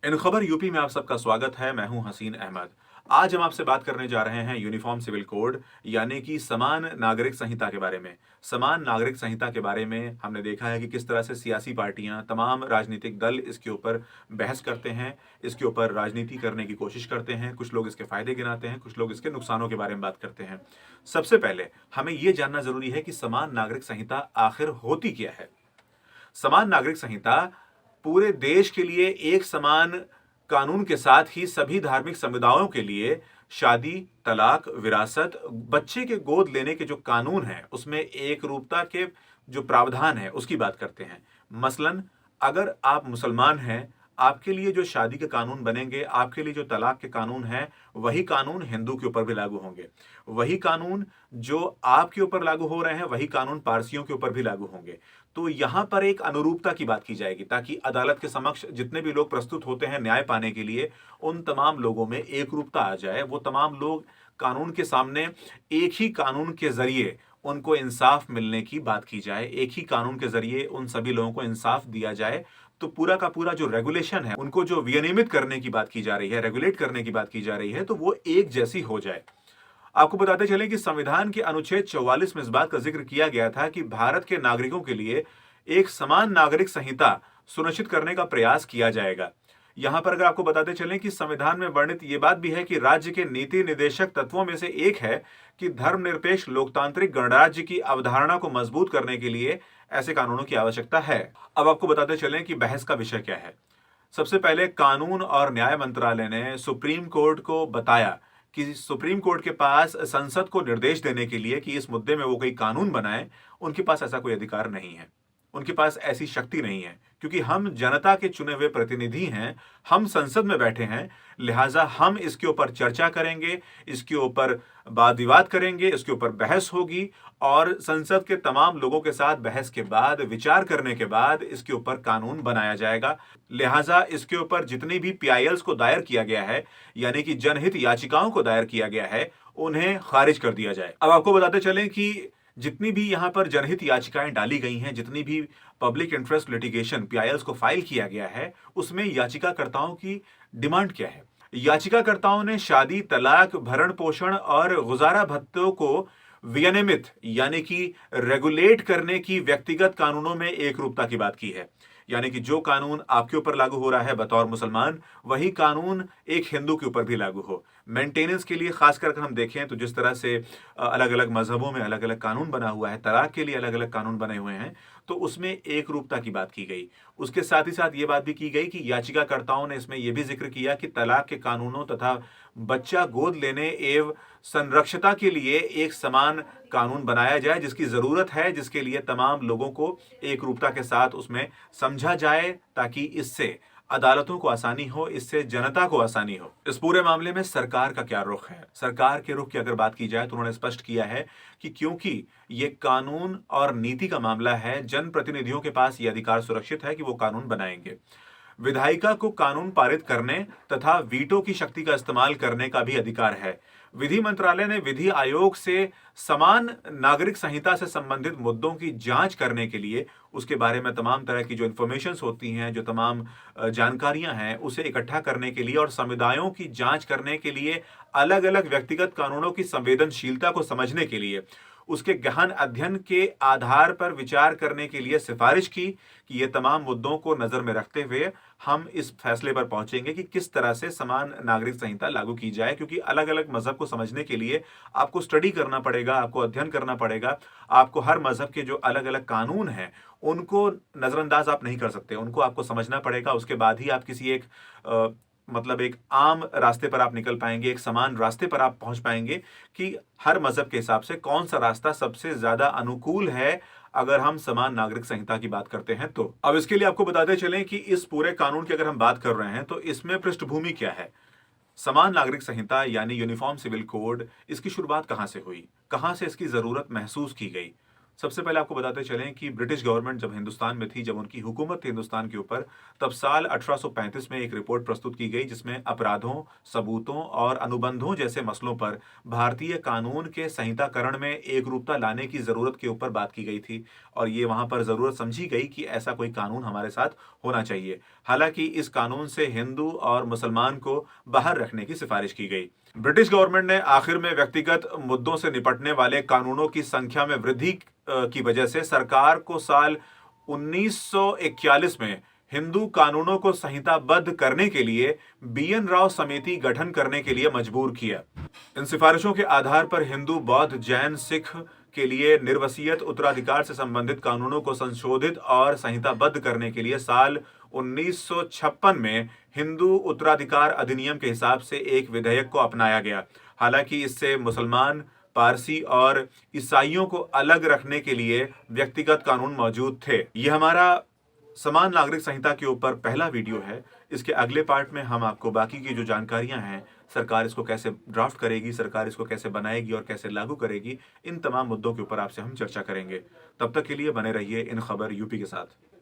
इन खबर यूपी में आप सबका स्वागत है। मैं हूं हसीन अहमद। आज हम आपसे बात करने जा रहे हैं यूनिफॉर्म सिविल कोड यानी कि समान नागरिक संहिता के बारे में। समान नागरिक संहिता के बारे में हमने देखा है कि किस तरह से सियासी पार्टियां, तमाम राजनीतिक दल इसके ऊपर बहस करते हैं, इसके ऊपर राजनीति करने की कोशिश करते हैं। कुछ लोग इसके फायदे गिनाते हैं, कुछ लोग इसके नुकसानों के बारे में बात करते हैं। सबसे पहले हमें यह जानना जरूरी है कि समान नागरिक संहिता आखिर होती क्या है। समान नागरिक संहिता पूरे देश के लिए एक समान कानून के साथ ही सभी धार्मिक समुदायों के लिए शादी, तलाक, विरासत, बच्चे के गोद लेने के जो कानून हैं, उसमें एक रूपता के जो प्रावधान है, उसकी बात करते हैं। मसलन अगर आप मुसलमान हैं, आपके लिए जो शादी के कानून बनेंगे, आपके लिए जो तलाक के कानून हैं, वही कानून हिंदू के ऊपर भी लागू होंगे। वही कानून जो आपके ऊपर लागू हो रहे हैं, वही कानून पारसियों के ऊपर भी लागू होंगे। तो यहां पर एक अनुरूपता की बात की जाएगी ताकि अदालत के समक्ष जितने भी लोग प्रस्तुत होते हैं न्याय पाने के लिए, उन तमाम लोगों में एक रूपता आ जाए। वो तमाम लोग कानून के सामने एक ही कानून के जरिए उनको इंसाफ मिलने की बात की जाए। एक ही कानून के जरिए उन सभी लोगों को इंसाफ दिया जाए। तो पूरा का पूरा जो रेगुलेशन है, उनको जो विनियमित करने की बात की जा रही है, रेगुलेट करने की बात की जा रही है, तो वो एक जैसी हो जाए। आपको बताते चलें कि संविधान के अनुच्छेद 44 में इस बात का जिक्र किया गया था कि भारत के नागरिकों के लिए एक समान नागरिक संहिता सुनिश्चित करने का प्रयास किया जाएगा। यहां पर अगर आपको बताते चलें कि संविधान में वर्णित यह बात भी है कि राज्य के नीति निर्देशक तत्वों में से एक है कि धर्मनिरपेक्ष लोकतांत्रिक गणराज्य की अवधारणा को मजबूत करने के लिए ऐसे कानूनों की आवश्यकता है। अब आपको बताते चलें कि बहस का विषय क्या है। सबसे पहले कानून और न्याय मंत्रालय ने सुप्रीम कोर्ट को बताया कि सुप्रीम कोर्ट के पास संसद को निर्देश देने के लिए कि इस मुद्दे में वो कोई कानून बनाए, उनके पास ऐसा कोई अधिकार नहीं है। उनके पास ऐसी शक्ति नहीं है, क्योंकि हम जनता के चुने हुए प्रतिनिधि हैं, हम संसद में बैठे हैं। लिहाजा हम इसके ऊपर चर्चा करेंगे, इसके ऊपर वाद विवाद करेंगे, इसके ऊपर बहस होगी और संसद के तमाम लोगों के साथ बहस के बाद, विचार करने के बाद इसके ऊपर कानून बनाया जाएगा। लिहाजा इसके ऊपर जितनी भी पीआईएल्स को दायर किया गया है, यानी कि जनहित याचिकाओं को दायर किया गया है, उन्हें खारिज कर दिया जाए। अब आपको बताते चलें कि जितनी भी यहां पर जनहित याचिकाएं डाली गई हैं, जितनी भी पब्लिक इंटरेस्ट लिटिगेशन पीआईएल्स को फाइल किया गया है, उसमें याचिकाकर्ताओं की डिमांड क्या है। याचिकाकर्ताओं ने शादी, तलाक, भरण पोषण और गुजारा भत्तों को विनियमित यानी कि रेगुलेट करने की व्यक्तिगत कानूनों में एक रूपता की बात की है। यानी कि जो कानून आपके ऊपर लागू हो रहा है बतौर मुसलमान, वही कानून एक हिंदू के ऊपर भी लागू हो। मेंटेनेंस के लिए खासकर अगर हम देखें तो जिस तरह से अलग अलग मजहबों में अलग अलग कानून बना हुआ है, तलाक के लिए अलग अलग कानून बने हुए हैं, तो उसमें एक रूपता की बात की गई। उसके साथ ही साथ ये बात भी की गई कि याचिकाकर्ताओं ने इसमें यह भी जिक्र किया कि तलाक के कानूनों तथा बच्चा गोद लेने एवं संरक्षता के लिए एक समान कानून बनाया जाए, जिसकी जरूरत है, जिसके लिए तमाम लोगों को एक रूपता के साथ उसमें समझा जाए ताकि इससे अदालतों को आसानी हो, इससे जनता को आसानी हो। इस पूरे मामले में सरकार का क्या रुख है? सरकार के रुख की अगर बात की जाए तो उन्होंने स्पष्ट किया है कि क्योंकि ये कानून और नीति का मामला है, जनप्रतिनिधियों के पास ये अधिकार सुरक्षित है कि वो कानून बनाएंगे। विधायिका को कानून पारित करने तथा वीटो की शक्ति का इस्तेमाल करने का भी अधिकार है। विधि मंत्रालय ने विधि आयोग से समान नागरिक संहिता से संबंधित मुद्दों की जांच करने के लिए, उसके बारे में तमाम तरह की जो इंफॉर्मेशंस होती हैं, जो तमाम जानकारियां हैं, उसे इकट्ठा करने के लिए और समुदायों की जांच करने के लिए, अलग अलग व्यक्तिगत कानूनों की संवेदनशीलता को समझने के लिए, उसके गहन अध्ययन के आधार पर विचार करने के लिए सिफारिश की कि ये तमाम मुद्दों को नजर में रखते हुए हम इस फैसले पर पहुंचेंगे कि किस तरह से समान नागरिक संहिता लागू की जाए। क्योंकि अलग अलग मजहब को समझने के लिए आपको स्टडी करना पड़ेगा, आपको अध्ययन करना पड़ेगा। आपको हर मजहब के जो अलग अलग कानून हैं, उनको नजरअंदाज आप नहीं कर सकते, उनको आपको समझना पड़ेगा। उसके बाद ही आप किसी एक मतलब एक आम रास्ते पर आप निकल पाएंगे, एक समान रास्ते पर आप पहुंच पाएंगे कि हर मजहब के हिसाब से कौन सा रास्ता सबसे ज्यादा अनुकूल है अगर हम समान नागरिक संहिता की बात करते हैं तो। अब इसके लिए आपको बताते चलें कि इस पूरे कानून की अगर हम बात कर रहे हैं तो इसमें पृष्ठभूमि क्या है। समान नागरिक संहिता यानी यूनिफॉर्म सिविल कोड, इसकी शुरुआत कहां से हुई, कहां से इसकी जरूरत महसूस की गई? सबसे पहले आपको बताते चलें कि ब्रिटिश गवर्नमेंट जब हिंदुस्तान में थी, जब उनकी हुकूमत थी हिंदुस्तान के ऊपर, तब साल 1835 में एक रिपोर्ट प्रस्तुत की गई जिसमें अपराधों, सबूतों और अनुबंधों जैसे मसलों पर भारतीय कानून के संहिताकरण में एकरूपता लाने की ज़रूरत के ऊपर बात की गई थी और ये वहाँ पर ज़रूरत समझी गई कि ऐसा कोई कानून हमारे साथ होना चाहिए। हालाँकि इस कानून से हिंदू और मुसलमान को बाहर रखने की सिफ़ारिश की गई। ब्रिटिश गवर्नमेंट ने आखिर में व्यक्तिगत मुद्दों से निपटने वाले कानूनों की संख्या में वृद्धि की वजह से सरकार को साल 1941 में हिंदू कानूनों को संहिताबद्ध करने के लिए बीएन राव समिति गठन करने के लिए मजबूर किया। इन सिफारिशों के आधार पर हिंदू, बौद्ध, जैन, सिख के लिए निर्वसीयत उत्तराधिकार से संबंधित कानूनों को संशोधित और संहिताबद्ध करने के लिए साल 1956 में हिंदू उत्तराधिकार अधिनियम के हिसाब से एक विधेयक को अपनाया गया। हालांकि इससे मुसलमान, पारसी और ईसाइयों को अलग रखने के लिए व्यक्तिगत कानून मौजूद थे। यह हमारा समान नागरिक संहिता के ऊपर पहला वीडियो है। इसके अगले पार्ट में हम आपको बाकी की जो जानकारियां हैं, सरकार इसको कैसे ड्राफ्ट करेगी, सरकार इसको कैसे बनाएगी और कैसे लागू करेगी, इन तमाम मुद्दों के ऊपर आपसे हम चर्चा करेंगे। तब तक के लिए बने रहिए इन खबर यूपी के साथ।